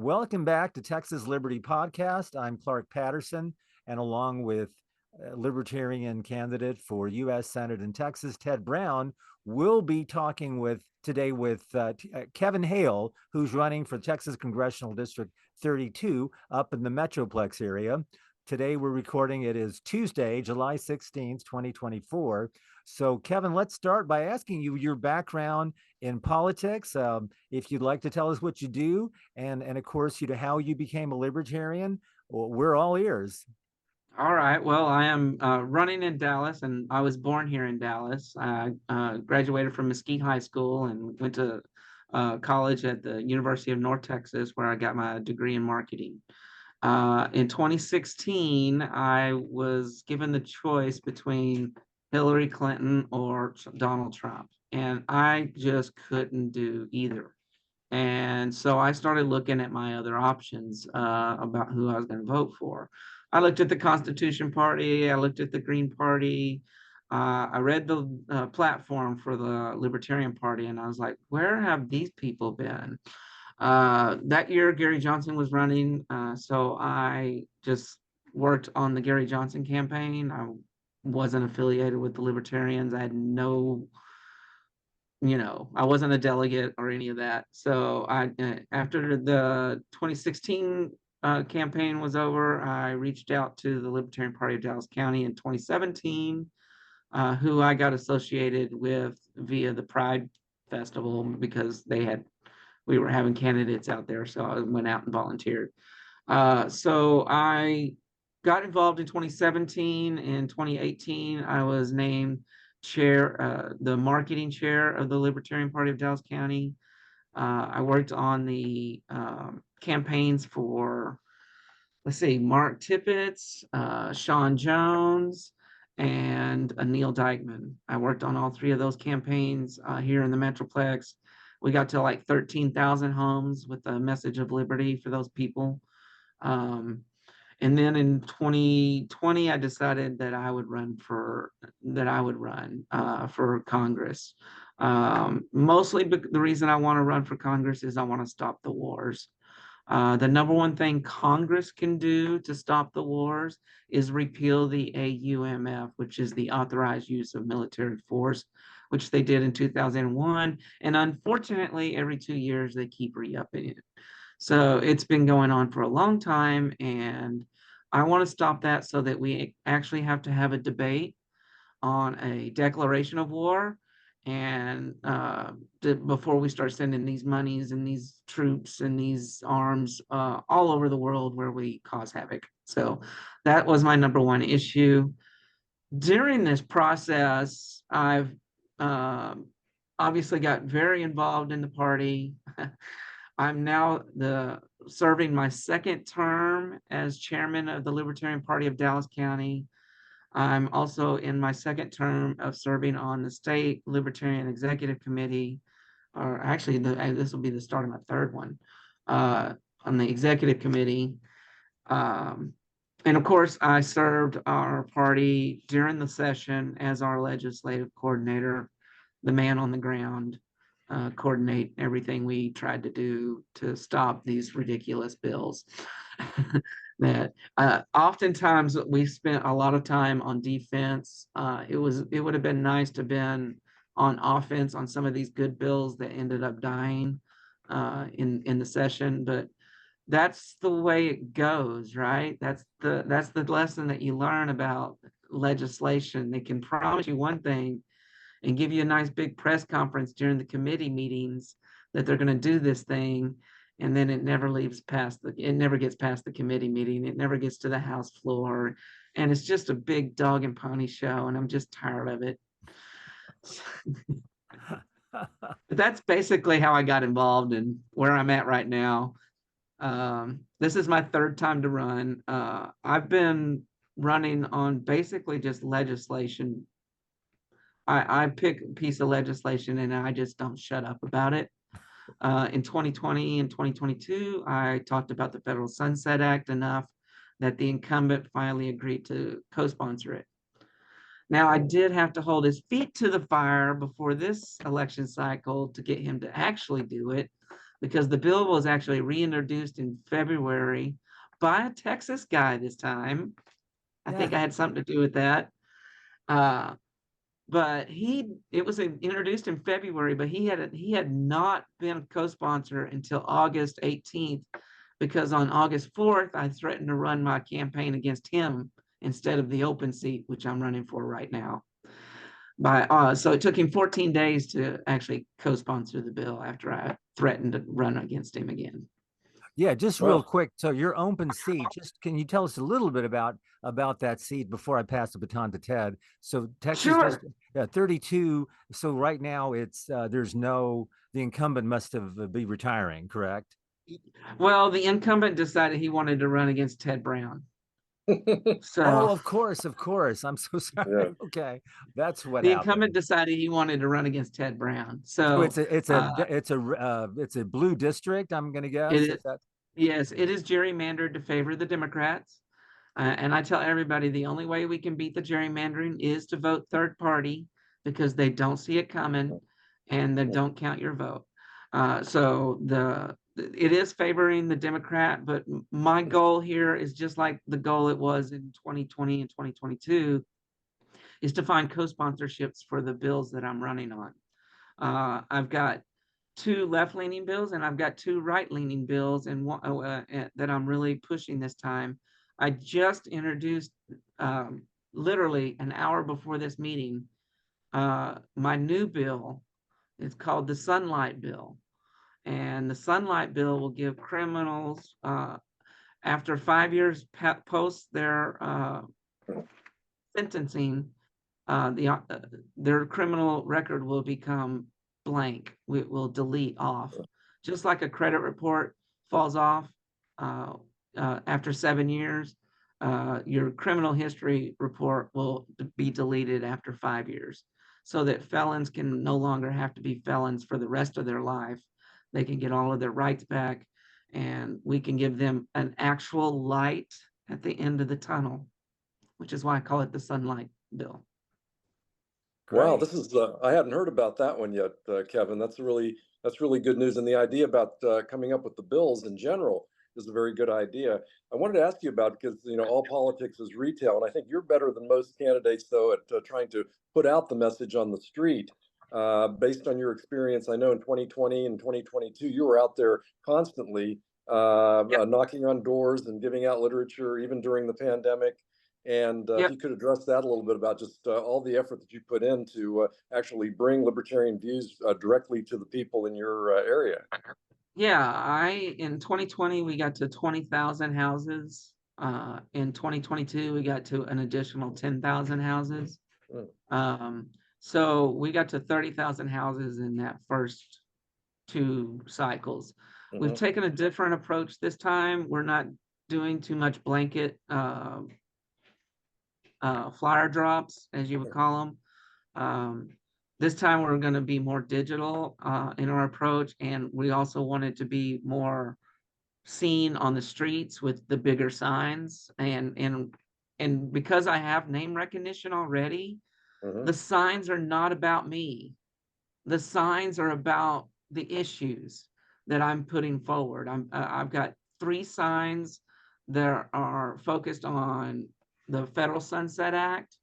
Welcome back to Texas Liberty Podcast. I'm Clark Patterson, and along with Libertarian candidate for U.S. Senate in Texas, Ted Brown, we'll be talking today with Kevin Hale, who's running for Texas Congressional District 32 up in the Metroplex area. Today we're recording, it is Tuesday, July 16th, 2024. So, Kevin, let's start by asking you your background in politics. If you'd like to tell us what you do, and of course, how you became a libertarian, well, we're all ears. All right. Well, I am running in Dallas, and I was born here in Dallas. I graduated from Mesquite High School and went to college at the University of North Texas, where I got my degree in marketing. In 2016, I was given the choice between Hillary Clinton or Donald Trump, and I just couldn't do either. And so I started looking at my other options about who I was going to vote for. I looked at the Constitution Party, I looked at the Green Party, I read the platform for the Libertarian Party, and I was like, where have these people been? That year, Gary Johnson was running, so I just worked on the Gary Johnson campaign. I wasn't affiliated with the Libertarians. I had no, I wasn't a delegate or any of that. So after the 2016 campaign was over, I reached out to the Libertarian Party of Dallas County in 2017, who I got associated with via the Pride Festival because we were having candidates out there, so I went out and volunteered. So I got involved in 2017. In 2018, I was named the marketing chair of the Libertarian Party of Dallas County. I worked on the campaigns for, Mark Tippett's, Sean Jones, and Neil Dykeman. I worked on all three of those campaigns here in the Metroplex. We got to like 13,000 homes with a message of liberty for those people. And then in 2020, I decided that I would run for Congress. Mostly the reason I want to run for Congress is I want to stop the wars. The number one thing Congress can do to stop the wars is repeal the AUMF, which is the authorized use of military force, which they did in 2001. And unfortunately, every 2 years, they keep re-upping it. So it's been going on for a long time, and I want to stop that so that we actually have to have a debate on a declaration of war, and before we start sending these monies and these troops and these arms all over the world where we cause havoc. So that was my number one issue. During this process, I've obviously got very involved in the party. I'm now serving my second term as chairman of the Libertarian Party of Dallas County. I'm also in my second term of serving on the state Libertarian Executive Committee, or actually this will be the start of my third one, on the executive committee. And of course, I served our party during the session as our legislative coordinator, the man on the ground, coordinate everything we tried to do to stop these ridiculous bills. That oftentimes we spent a lot of time on defense. It would have been nice to have been on offense on some of these good bills that ended up dying in the session, but that's the way it goes, right? That's the lesson that you learn about legislation. They can promise you one thing and give you a nice big press conference during the committee meetings that they're going to do this thing, and then it never gets past the committee meeting. It never gets to the House floor, and it's just a big dog and pony show, and I'm just tired of it. But that's basically how I got involved and where I'm at right now. This is my third time to run. I've been running on basically just legislation. I pick a piece of legislation and I just don't shut up about it. In 2020 and 2022, I talked about the Federal Sunset Act enough that the incumbent finally agreed to co-sponsor it. Now, I did have to hold his feet to the fire before this election cycle to get him to actually do it. because the bill was actually reintroduced in February by a Texas guy this time. I think I had something to do with that. But it was introduced in February, but he had not been a co-sponsor until August 18th, because on August 4th, I threatened to run my campaign against him instead of the open seat, which I'm running for right now. So it took him 14 days to actually co-sponsor the bill after I threatened to run against him again. Yeah, just real quick. So your open seat, just can you tell us a little bit about that seat before I pass the baton to Ted? So Texas Sure. 32. So right now it's the incumbent must have be retiring, correct? Well, the incumbent decided he wanted to run against Ted Brown. So Oh, of course. I'm so sorry. Yeah. Okay, that's what the happened. incumbent decided he wanted to run against Ted Brown. So So it's a blue district, I'm going to guess. it is, yes, it is gerrymandered to favor the Democrats. And I tell everybody the only way we can beat the gerrymandering is to vote third party, because they don't see it coming and they don't count your vote. So it is favoring the Democrat, but my goal here is just like the goal it was in 2020 and 2022, is to find co-sponsorships for the bills that I'm running on. I've got 2 left-leaning bills and I've got 2 right-leaning bills, and that I'm really pushing this time. I just introduced, literally an hour before this meeting, my new bill. It's called the Sunlight Bill. And the Sunlight Bill will give criminals, after 5 years post their sentencing, their criminal record will become blank. It will delete off, just like a credit report falls off after 7 years. Your criminal history report will be deleted after 5 years, so that felons can no longer have to be felons for the rest of their life. They can get all of their rights back, and we can give them an actual light at the end of the tunnel, which is why I call it the Sunlight Bill. Wow, this is I hadn't heard about that one yet, Kevin. That's really good news. And the idea about coming up with the bills in general is a very good idea. I wanted to ask you about, because all politics is retail, and I think you're better than most candidates though at trying to put out the message on the street. Based on your experience, I know in 2020 and 2022 you were out there constantly knocking on doors and giving out literature, even during the pandemic. And if you could address that a little bit about just all the effort that you put in to actually bring libertarian views directly to the people in your area. Yeah, in 2020, we got to 20,000 houses. In 2022, we got to an additional 10,000 houses. So we got to 30,000 houses in that first 2 cycles. We've taken a different approach this time. We're not doing too much blanket flyer drops, as you would call them. This time we're going to be more digital in our approach, and we also wanted to be more seen on the streets with the bigger signs. And because I have name recognition already, the signs are not about me. The signs are about the issues that I'm putting forward. I've got 3 signs that are focused on the Federal Sunset Act,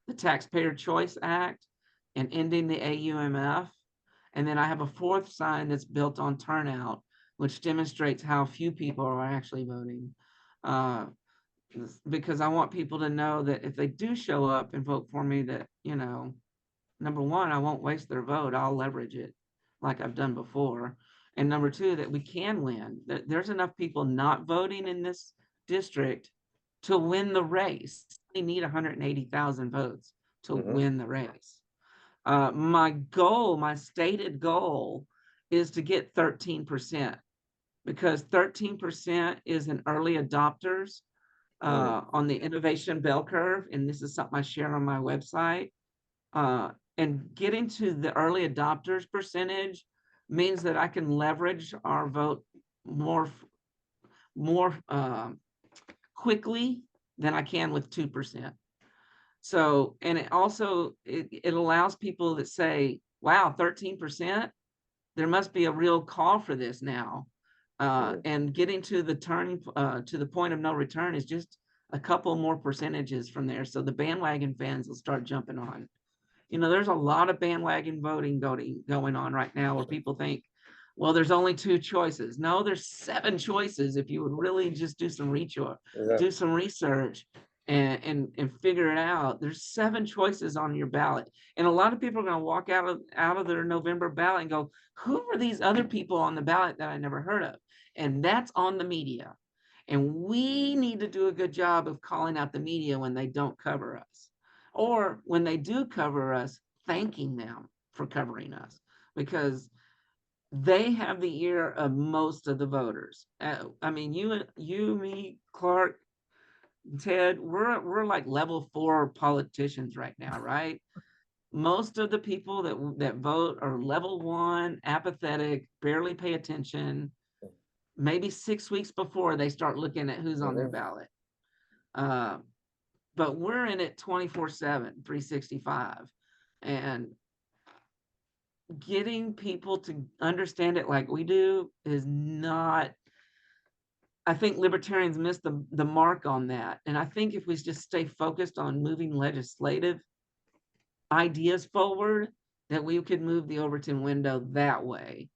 the Taxpayer Choice Act, and ending the AUMF. And then I have a 4th sign that's built on turnout, which demonstrates how few people are actually voting. Because I want people to know that if they do show up and vote for me, that, number 1, I won't waste their vote. I'll leverage it like I've done before. And number 2, that we can win. That there's enough people not voting in this district to win the race. We need 180,000 votes to win the race. My stated goal is to get 13%, because 13% is an early adopters on the innovation bell curve. And this is something I share on my website. And getting to the early adopters percentage means that I can leverage our vote more quickly than I can with 2%. So, and it also, it allows people that say, wow, 13%, there must be a real call for this now. And getting to the to the point of no return is just a couple more percentages from there. So the bandwagon fans will start jumping on. You know, there's a lot of bandwagon voting going on right now where people think, well, there's only 2 choices. No, there's 7 choices if you would really just do some do some research and figure it out. There's 7 choices on your ballot. And a lot of people are going to walk out of their November ballot and go, who are these other people on the ballot that I never heard of? And that's on the media. And we need to do a good job of calling out the media when they don't cover us, or when they do cover us, thanking them for covering us, because they have the ear of most of the voters. I mean, you, me, Clark, Ted, we're like level 4 politicians right now, right? Most of the people that vote are level 1, apathetic, barely pay attention. Maybe 6 weeks before they start looking at who's on their ballot. But we're in it 24/7, 365. And getting people to understand it like we do is not, I think libertarians miss the mark on that. And I think if we just stay focused on moving legislative ideas forward, that we could move the Overton window that way.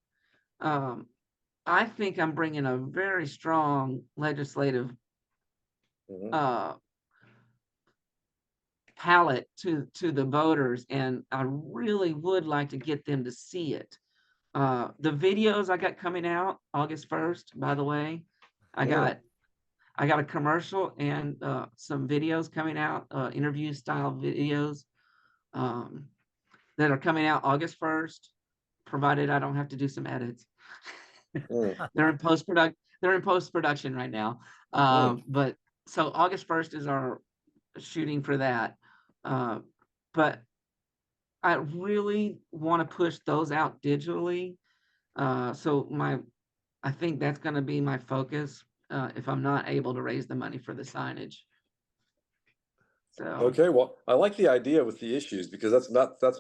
I think I'm bringing a very strong legislative palette to the voters, and I really would like to get them to see it. The videos I got coming out August 1st, by the way, I got a commercial and some videos coming out, interview style videos that are coming out August 1st, provided I don't have to do some edits. They're in post-production right now. But so August 1st is our shooting for that. But I really want to push those out digitally. So I think that's going to be my focus if I'm not able to raise the money for the signage. So okay, well, I like the idea with the issues, because that's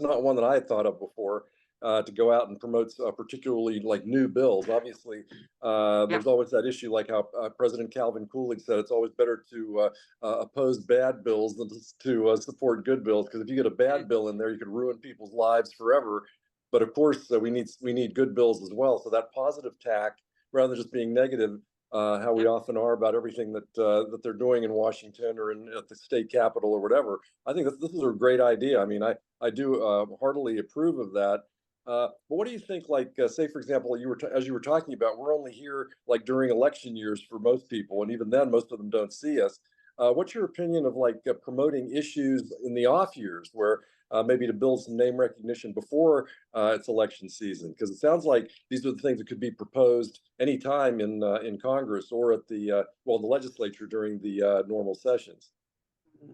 not one that I had thought of before. To go out and promote particularly like new bills. Obviously, there's always that issue, like how President Calvin Coolidge said, it's always better to oppose bad bills than to support good bills, because if you get a bad bill in there, you could ruin people's lives forever. But of course, we need good bills as well. So that positive tack, rather than just being negative, how we often are about everything that they're doing in Washington or at the state capitol or whatever. I think this is a great idea. I mean, I do heartily approve of that. But what do you think, like, say, for example, as you were talking about, we're only here like during election years for most people, and even then, most of them don't see us. What's your opinion of like promoting issues in the off years, where maybe to build some name recognition before it's election season? Because it sounds like these are the things that could be proposed anytime in Congress or at the the legislature during the normal sessions.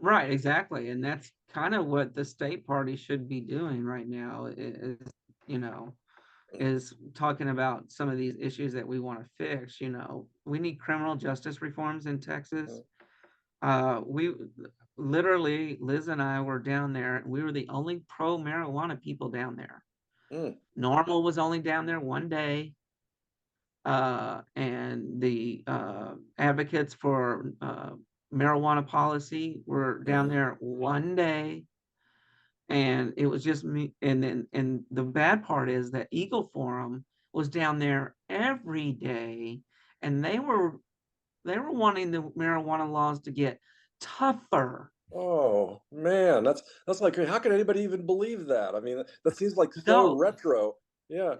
right, exactly, and that's kind of what the state party should be doing right now. Is talking about some of these issues that we want to fix. We need criminal justice reforms in Texas. We literally, Liz and I were down there. We were the only pro marijuana people down there. Normal was only down there one day. And the advocates for marijuana policy were down there one day. And it was just me. And the bad part is that Eagle Forum was down there every day, and they were wanting the marijuana laws to get tougher. Oh man, that's like, how can anybody even believe that? I mean, that seems like so retro. Yeah.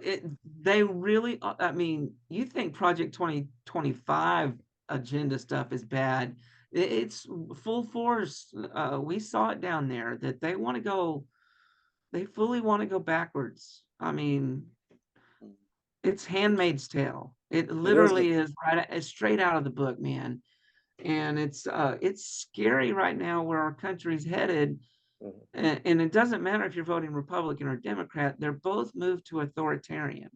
They really, I mean, you think Project 2025 agenda stuff is bad. It's full force. We saw it down there that they fully want to go backwards. I mean, it's Handmaid's Tale. It literally is straight out of the book, man. And it's scary right now where our country's headed. And it doesn't matter if you're voting Republican or Democrat, they're both moved to authoritarian.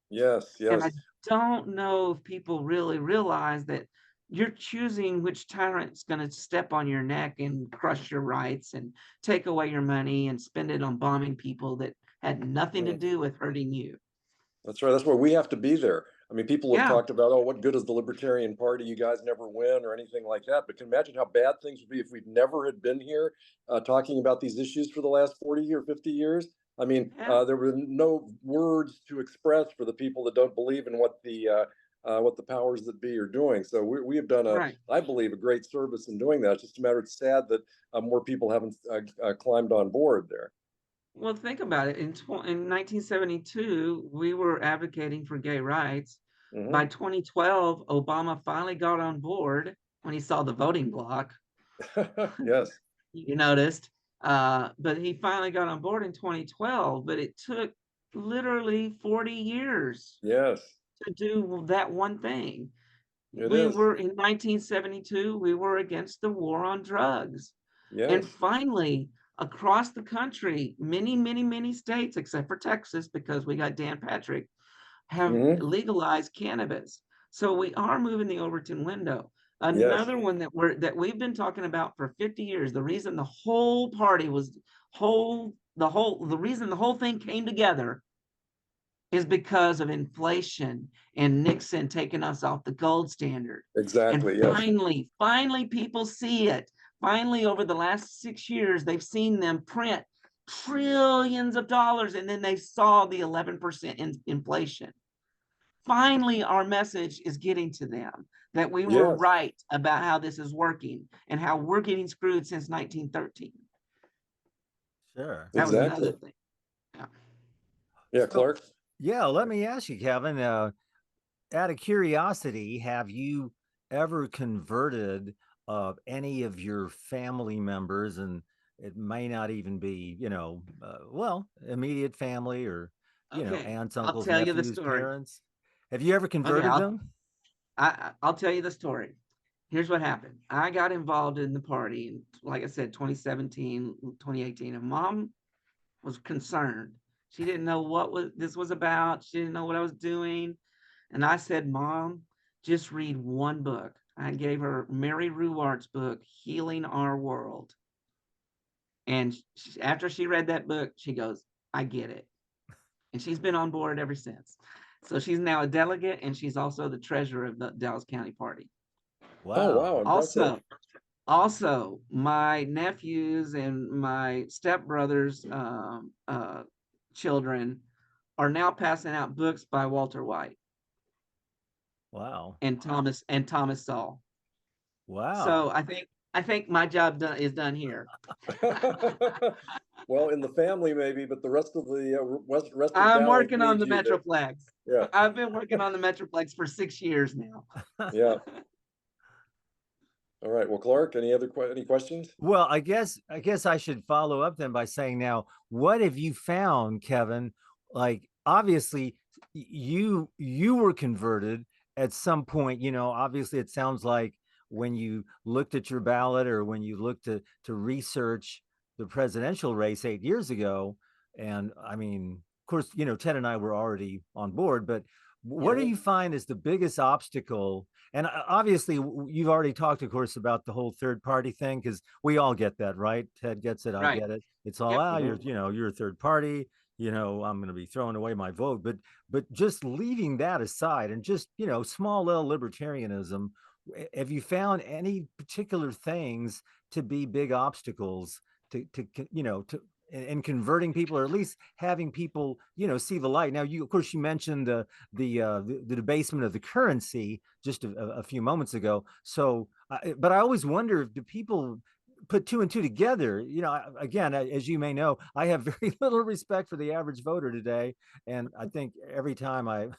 Yes. And I don't know if people really realize that you're choosing which tyrant's going to step on your neck and crush your rights and take away your money and spend it on bombing people that had nothing to do with hurting you. That's right. That's why we have to be there. I mean, people have Yeah, talked about, oh, what good is the Libertarian Party? You guys never win or anything like that. But can you imagine how bad things would be if we'd never had been here talking about these issues for the last 40 or 50 years? I mean, yeah, there were no words to express for the people that don't believe in what the powers that be are doing. So we have done right. I believe, a great service in doing that. It's just a matter. It's sad that more people haven't climbed on board there. Well, think about it. In 1972, we were advocating for gay rights. By Hmm. 2012, Obama finally got on board when he saw the voting bloc. Yes. You noticed, but he finally got on board in 2012. But it took literally 40 years Yes. to do that one thing. It We is. were in 1972, we were against the war on drugs. And Yes. finally, across the country, many states, except for Texas, because we got Dan Patrick, have Hmm. legalized cannabis. So we are moving the Overton window. Yes. Another one that we've been talking about for 50 years. The reason the whole party was the reason the whole thing came together is because of inflation and Nixon taking us off the gold standard. And Exactly. Yes. finally, people see it. Finally, over the last 6 years, they've seen them print trillions of dollars, and then they saw the 11% inflation. Finally, our message is getting to them that we were Yes. right about how this is working and how we're getting screwed since 1913. Sure. That was another Exactly. thing. Yeah. Yeah, So, Clark. yeah, let me ask you, Kevin, out of curiosity, have you ever converted any of your family members, and it may not even be, well, immediate family or, Okay, aunts, I'll uncles, tell you the nephews, story. parents? Have you ever Okay, converted them? I'll tell you the story. Here's what happened. I got involved in the party, in, like I said, 2017, 2018, and mom was concerned. She didn't know this was about. She didn't know what I was doing. And I said, Mom, just read one book. I gave her Mary Ruwart's book, Healing Our World. And after she read that book, she goes, I get it. And she's been on board ever since. So she's now a delegate, and she's also the treasurer of the Dallas County Party. Oh, Wow. wow. Impressive. Also, my nephews and my stepbrother's children are now passing out books by Walter White Wow. and Thomas Sowell. So Wow. I think my job is done here. Well, in the family maybe, but the rest of the rest of I'm Dallas working on needs the you there. Metroplex. Yeah. I've been working on the Metroplex for 6 years now. Yeah. All right. Well, Clark, any questions? Well, I guess I should follow up then by saying, now, what have you found, Kevin? Like, obviously you were converted at some point, obviously it sounds like when you looked at your ballot or when you looked to research the presidential race 8 years ago. And I mean, of course, Ted and I were already on board, but what do Yeah. you find is the biggest obstacle? And obviously, you've already talked, of course, about the whole third party thing, because we all get that, right? Ted gets it, I Right. get it. It's all, Yep. Mhm. you're a third party. I'm going to be throwing away my vote. But just leaving that aside, and just small little libertarianism, have you found any particular things to be big obstacles to and converting people, or at least having people see the light? Now, of course, you mentioned the debasement of the currency just a few moments ago. So but I always wonder, do people put two and two together? Again, as you may know, I have very little respect for the average voter today, and I think every time I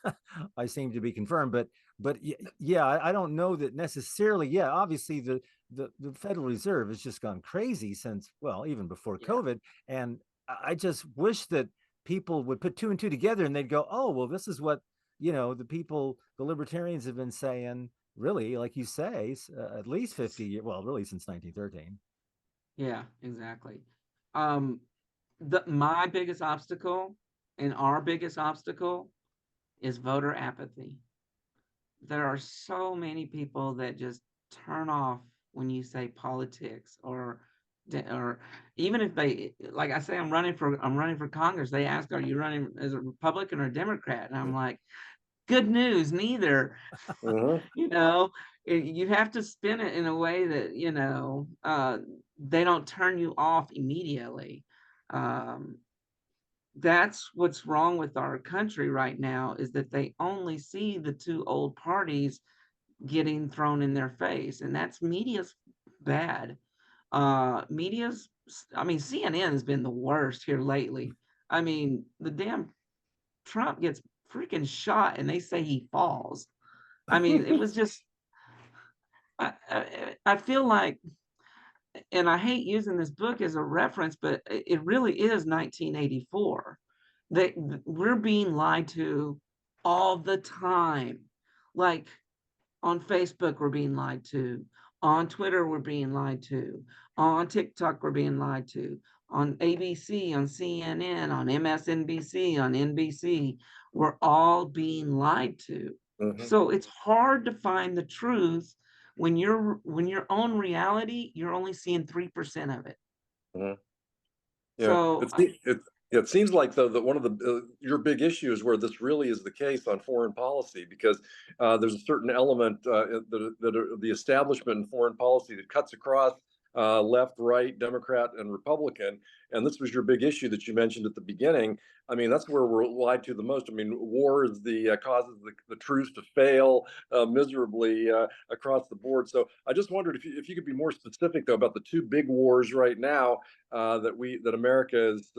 I seem to be confirmed. But yeah, I don't know that necessarily. Yeah, obviously the Federal Reserve has just gone crazy since, well, even before Yeah. COVID. And I just wish that people would put two and two together, and they'd go, oh, well, this is what, the libertarians have been saying, really, like you say, at least 50 years, well, really since 1913. Yeah, exactly. Um, my biggest obstacle and our biggest obstacle is voter apathy. There are so many people that just turn off when you say politics or or even if they, like I say, I'm running for Congress. They ask, "Are you running as a Republican or a Democrat?" And I'm like, "Good news, neither." You know, you have to spin it in a way that, you know, they don't turn you off immediately. That's what's wrong with our country right now, is that they only see the two old parties getting thrown in their face, and that's media's bad. Media's, I mean, CNN has been the worst here lately. I mean, the damn Trump gets freaking shot and they say he falls. I mean, it was just, I feel like, and I hate using this book as a reference, but it really is 1984. We're being lied to all the time. Like on Facebook, we're being lied to. On Twitter, we're being lied to. On TikTok, we're being lied to. On ABC, on CNN, on MSNBC, on NBC, we're all being lied to. So it's hard to find the truth when your own reality, you're only seeing 3% of it. Yeah, So it seems like, though, that one of your big issues where this really is the case on foreign policy, because there's a certain element that the establishment in foreign policy that cuts across left, right, Democrat, and Republican. And this was your big issue that you mentioned at the beginning. I mean, that's where we're lied to the most. I mean, war is the causes the truth to fail miserably across the board. So I just wondered if you could be more specific, though, about the two big wars right now that America is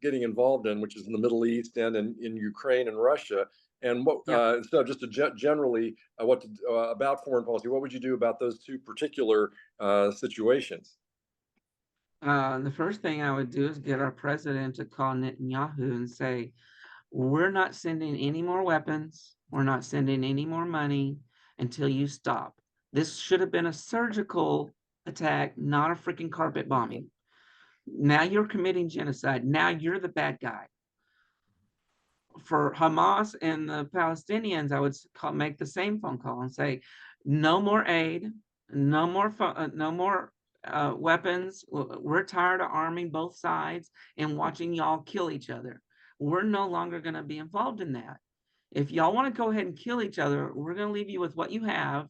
getting involved in, which is in the Middle East and in Ukraine and Russia. And what instead of just generally about foreign policy, what would you do about those two particular situations? The first thing I would do is get our president to call Netanyahu and say, "We're not sending any more weapons. We're not sending any more money until you stop. This should have been a surgical attack, not a freaking carpet bombing. Now you're committing genocide. Now you're the bad guy." For Hamas and the Palestinians, I would make the same phone call and say, "No more aid, no more weapons. We're tired of arming both sides and watching y'all kill each other. We're no longer going to be involved in that. If y'all want to go ahead and kill each other, we're going to leave you with what you have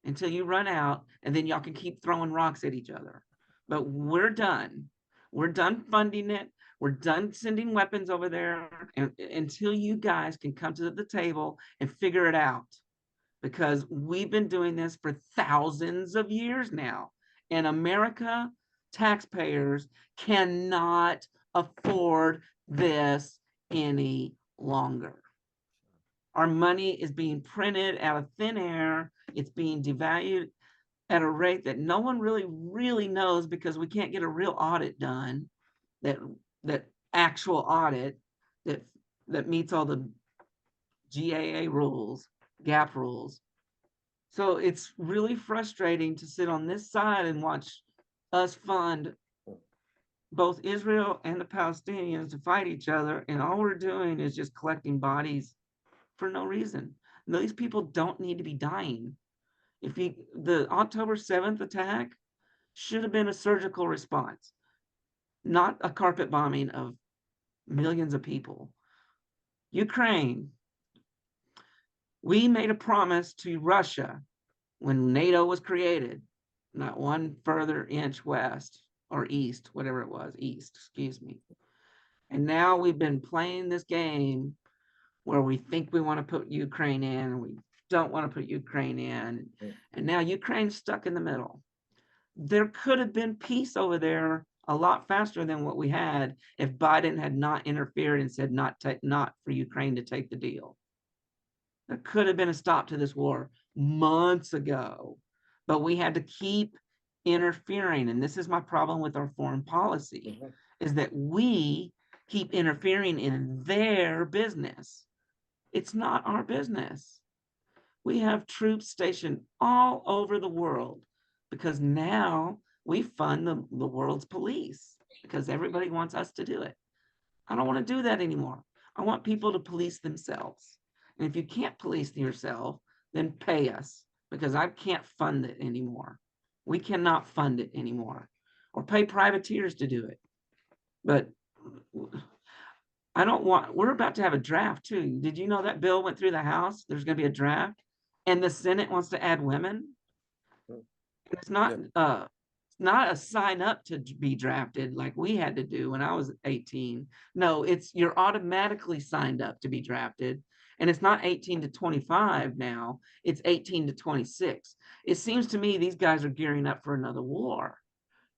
until you run out, and then y'all can keep throwing rocks at each other. But we're done. We're done funding it. We're done sending weapons over there until you guys can come to the table and figure it out. Because we've been doing this for thousands of years now. And America taxpayers cannot afford this any longer. Our money is being printed out of thin air. It's being devalued at a rate that no one really knows, because we can't get a real audit done, that actual audit that meets all the GAA rules, GAAP rules. So it's really frustrating to sit on this side and watch us fund both Israel and the Palestinians to fight each other, and all we're doing is just collecting bodies for no reason. These people don't need to be dying. The October 7th attack should have been a surgical response, not a carpet bombing of millions of people. Ukraine, we made a promise to Russia when NATO was created, not one further inch west or east, whatever it was, east, excuse me. And now we've been playing this game where we think we want to put Ukraine in, and we don't want to put Ukraine in. And now Ukraine's stuck in the middle. There could have been peace over there a lot faster than what we had if Biden had not interfered and said not for Ukraine to take the deal. There could have been a stop to this war months ago, but we had to keep interfering. And this is my problem with our foreign policy, is that we keep interfering in their business. It's not our business. We have troops stationed all over the world because now we fund the world's police because everybody wants us to do it. I don't want to do that anymore. I want people to police themselves. And if you can't police yourself, then pay us, because I can't fund it anymore. We cannot fund it anymore. or pay privateers to do it. But I don't want, we're about to have a draft too. Did you know that bill went through the House? There's going to be a draft, and the Senate wants to add women. It's not a sign up to be drafted like we had to do when I was 18. No, it's you're automatically signed up to be drafted. And it's not 18 to 25 now, it's 18 to 26. It seems to me these guys are gearing up for another war.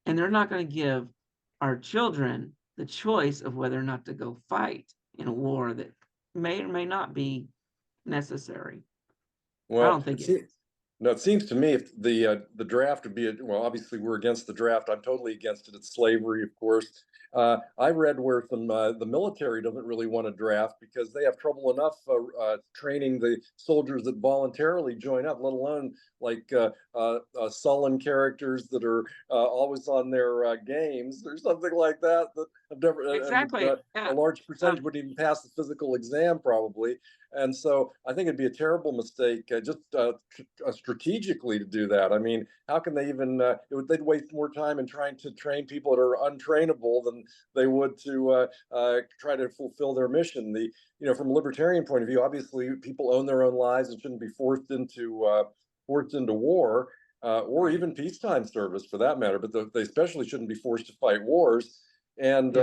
And they're not going to give our children the choice of whether or not to go fight in a war that may or may not be necessary. Well, I don't think it is. No, it seems to me if the draft would be, well, obviously we're against the draft. I'm totally against it. It's slavery, of course. I read where the military doesn't really want to draft because they have trouble enough training the soldiers that voluntarily join up, let alone like sullen characters that are always on their games or something like that. That have never Exactly. a large percentage wouldn't even pass the physical exam probably. And so I think it'd be a terrible mistake just strategically to do that. I mean, how can they even, they'd waste more time in trying to train people that are untrainable than they would to try to fulfill their mission. From a libertarian point of view, obviously people own their own lives and shouldn't be forced into war or even peacetime service for that matter, but they especially shouldn't be forced to fight wars. And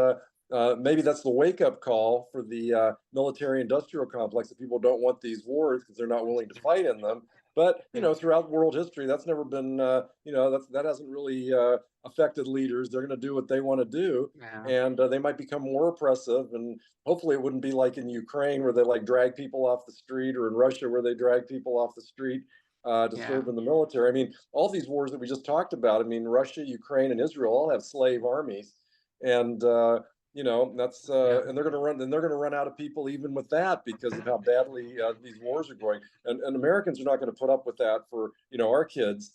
maybe that's the wake-up call for the military-industrial complex, that people don't want these wars because they're not willing to fight in them. But throughout world history, that's never been that hasn't really affected leaders. They're going to do what they want to do, and they might become more oppressive. And hopefully, it wouldn't be like in Ukraine where they like drag people off the street, or in Russia where they drag people off the street to serve in the military. I mean, all these wars that we just talked about. I mean, Russia, Ukraine, and Israel all have slave armies, and that's and they're going to run out of people even with that because of how badly these wars are going. And Americans are not going to put up with that for our kids.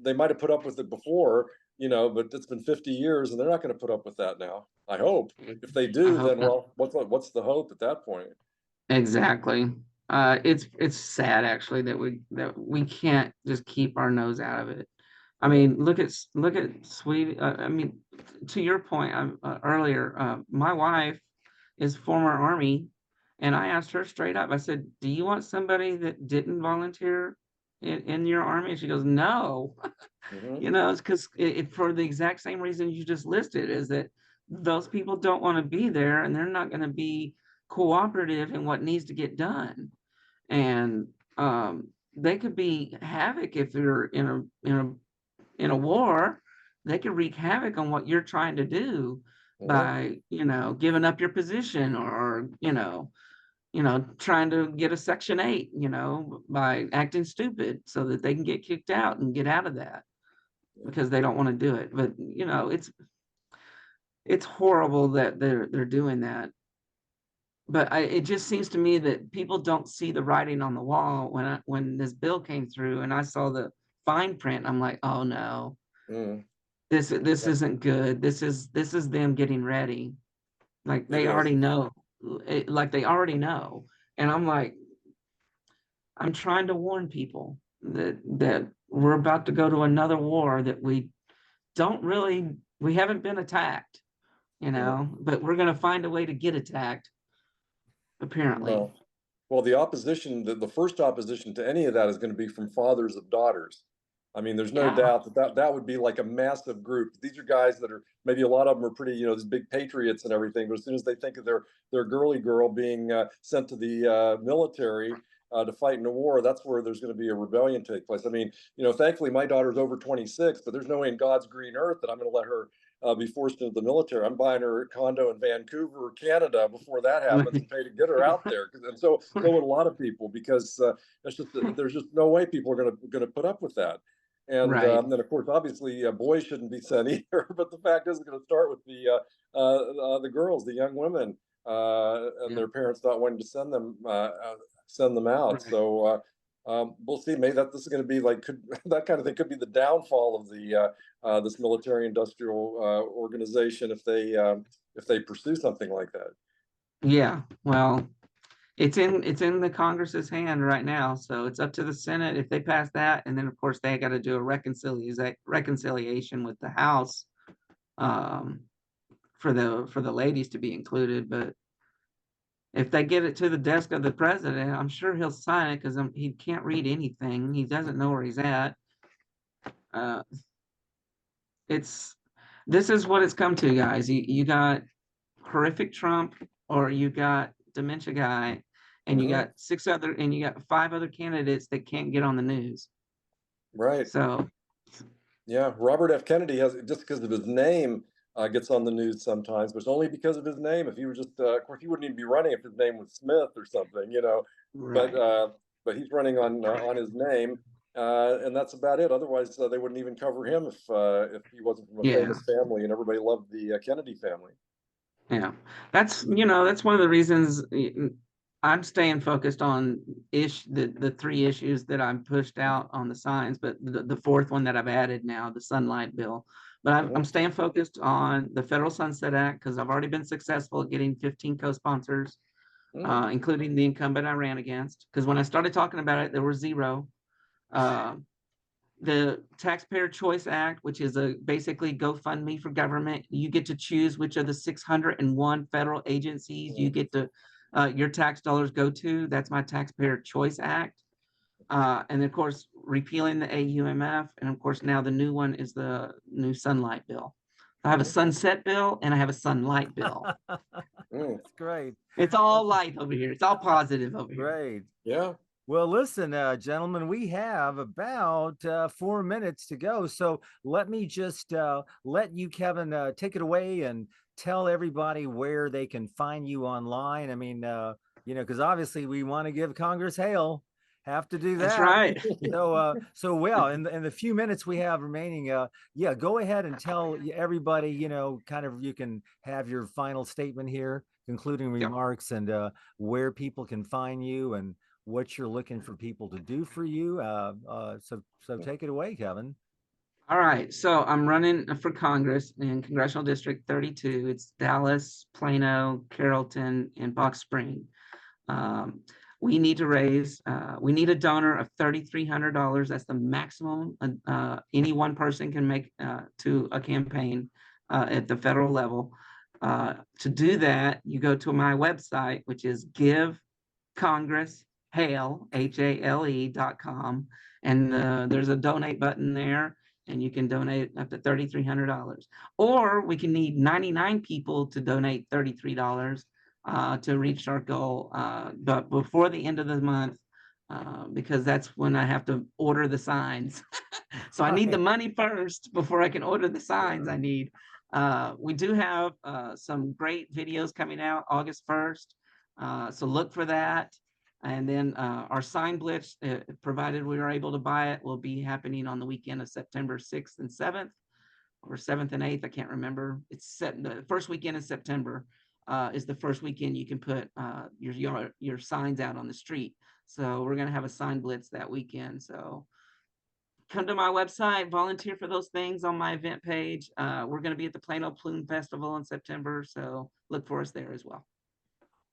They might have put up with it before, but it's been 50 years, and they're not going to put up with that now. I hope. If they do, then well, what's the hope at that point? Exactly. It's sad actually that we can't just keep our nose out of it. I mean, look at Sweden. I mean, to your point earlier, my wife is former Army, and I asked her straight up. I said, "Do you want somebody that didn't volunteer in your Army?" And she goes, "No." It's because for the exact same reason you just listed, is that those people don't want to be there, and they're not going to be cooperative in what needs to get done, and they could be havoc if they're in a war. They could wreak havoc on what you're trying to do by, giving up your position or trying to get a Section 8, by acting stupid so that they can get kicked out and get out of that because they don't want to do it. But, it's horrible that they're doing that. But it just seems to me that people don't see the writing on the wall. When this bill came through and I saw the fine print, I'm like, oh no, this isn't good. This is them getting ready, like they already know, And I'm like, I'm trying to warn people that we're about to go to another war that we haven't been attacked, but we're going to find a way to get attacked. Apparently. Well, the opposition, the first opposition to any of that is going to be from fathers of daughters. I mean, there's no doubt that would be like a massive group. These are guys that are, maybe a lot of them are pretty, these big patriots and everything, but as soon as they think of their girly girl being sent to the military to fight in a war, that's where there's going to be a rebellion take place. I mean, thankfully my daughter's over 26, but there's no way in God's green earth that I'm going to let her be forced into the military. I'm buying her a condo in Vancouver, Canada, before that happens, and pay to get her out there. And so would a lot of people, because there's just no way people are going to put up with that. And then, of course, obviously, boys shouldn't be sent either. But the fact is, it's going to start with the girls, the young women, and their parents not wanting to send them out. So we'll see. Maybe this is going to be like that kind of thing could be the downfall of the this military-industrial organization if they pursue something like that. Yeah, well, it's in the Congress's hand right now, so it's up to the Senate if they pass that, and then of course they got to do a reconciliation with the House for the ladies to be included. But if they get it to the desk of the president, I'm sure he'll sign it, because he can't read anything. He doesn't know where he's at. This is what it's come to, guys. You got horrific Trump, or you got dementia guy, and you got you got 5 other candidates that can't get on the news. Right. So yeah, Robert F. Kennedy has, just because of his name, gets on the news sometimes, but it's only because of his name. If he was just, of course, he wouldn't even be running if his name was Smith or something, you know. right. But he's running on his name, and that's about it. Otherwise, they wouldn't even cover him if he wasn't from a famous family, and everybody loved the Kennedy family. Yeah, that's one of the reasons I'm staying focused on the 3 issues that I've pushed out on the signs, but the 4th one that I've added now, the Sunlight Bill. But I'm staying focused on the Federal Sunset Act, because I've already been successful at getting 15 co-sponsors, including the incumbent I ran against. Because when I started talking about it, there were 0. The Taxpayer Choice Act, which is basically GoFundMe for government. You get to choose which of the 601 federal agencies you get to your tax dollars go to. That's my Taxpayer Choice Act. And of course, repealing the AUMF. And of course, now the new one is the new Sunlight Bill. I have a sunset bill and I have a sunlight bill. That's great. It's all light over here. It's all positive over here. Great. Yeah. Well, listen, gentlemen, we have about 4 minutes to go. So let me just let you, Kevin, take it away and tell everybody where they can find you online. I mean, because obviously we want to give Congress Hale. Have to do that. That's right. So well, in the few minutes we have remaining, yeah, go ahead and tell everybody, kind of, you can have your final statement here, concluding remarks, and where people can find you and what you're looking for people to do for you. So take it away, Kevin. All right. So I'm running for Congress in Congressional District 32. It's Dallas, Plano, Carrollton, and Box Spring. We need to raise, we need a donor of $3,300. That's the maximum any one person can make to a campaign at the federal level. To do that, you go to my website, which is GiveCongressHale, HALE.com. And there's a donate button there, and you can donate up to $3,300. Or we can need 99 people to donate $33 to reach our goal, but before the end of the month, because that's when I have to order the signs. So I need the money first before I can order the signs I need. We do have some great videos coming out August 1st, so look for that. And then our sign blitz, provided we are able to buy it, will be happening on the weekend of September 6th and 7th, or 7th and 8th. I can't remember. It's the first weekend in September. Is the first weekend you can put your signs out on the street. So we're going to have a sign blitz that weekend. So come to my website, volunteer for those things on my event page. We're going to be at the Plano Plume Festival in September. So look for us there as well.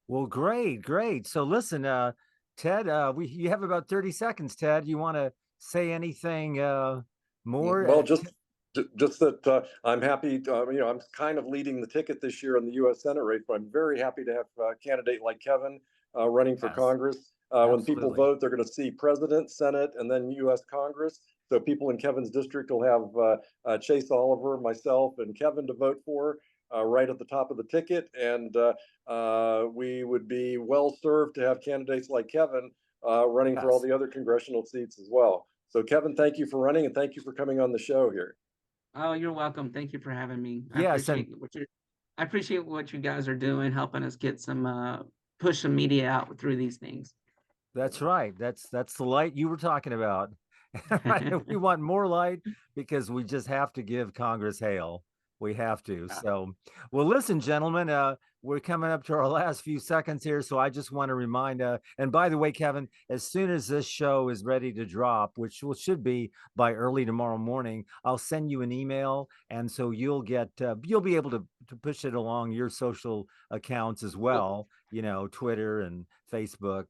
Well, great. So listen, Ted, you have about 30 seconds, Ted. You want to say anything more? Well, just that I'm happy. I'm kind of leading the ticket this year in the U.S. Senate race, but I'm very happy to have a candidate like Kevin running for Congress. When people vote, they're going to see President, Senate, and then U.S. Congress. So people in Kevin's district will have Chase Oliver, myself, and Kevin to vote for right at the top of the ticket. And we would be well served to have candidates like Kevin running for all the other congressional seats as well. So Kevin, thank you for running, and thank you for coming on the show here. Oh, you're welcome. Thank you for having me. Yes, I appreciate what you guys are doing, helping us get some push some media out through these things. That's right. That's the light you were talking about. We want more light because we just have to give Congress Hale. We have to. So, well, listen, gentlemen, we're coming up to our last few seconds here. So I just want to remind, and by the way, Kevin, as soon as this show is ready to drop, which should be by early tomorrow morning, I'll send you an email. And so you'll be able to push it along your social accounts as well, Twitter and Facebook,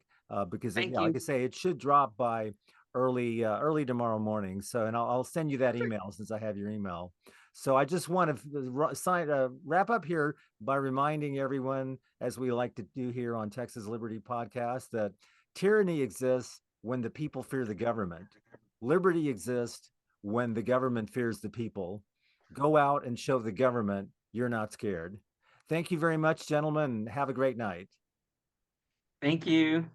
because like I say, it should drop by early tomorrow morning. So, and I'll send you that email since I have your email. So I just want to wrap up here by reminding everyone, as we like to do here on Texas Liberty Podcast, that tyranny exists when the people fear the government. Liberty exists when the government fears the people. Go out and show the government you're not scared. Thank you very much, gentlemen, and have a great night. Thank you.